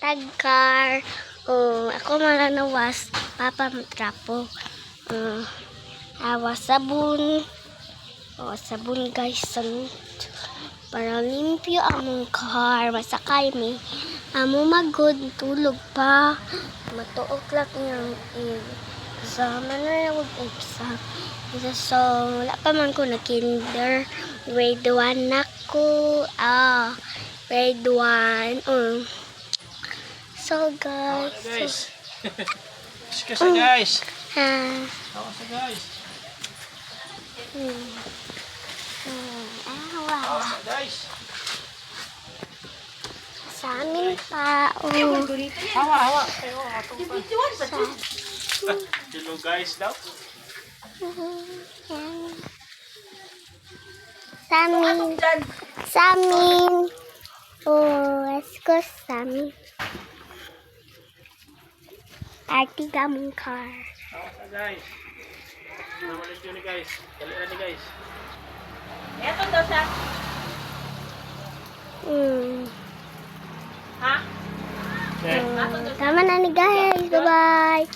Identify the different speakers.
Speaker 1: tagkar. Ako malanawas, papa matrapo. Awas sabon. Sabon guys, para limpyo among car. Masakay mi. Amo magod, tulog pa. Matuok lang yung exam. Ano na yung exam? So, wala pa man ko na kinder. Grade 1 na ko. Grade 1. So, guys.
Speaker 2: Kasi guys.
Speaker 1: Wow.
Speaker 2: Guys.
Speaker 1: Sa amin pa.
Speaker 2: Hawa. Hello guys daw.
Speaker 1: Samin. Let's go Samin. Artiga mong car.
Speaker 2: Guys. Namalit yun guys. Kalian ni guys.
Speaker 3: Eto daw siya. Ha?
Speaker 1: Tama na ni guys. Bye-bye.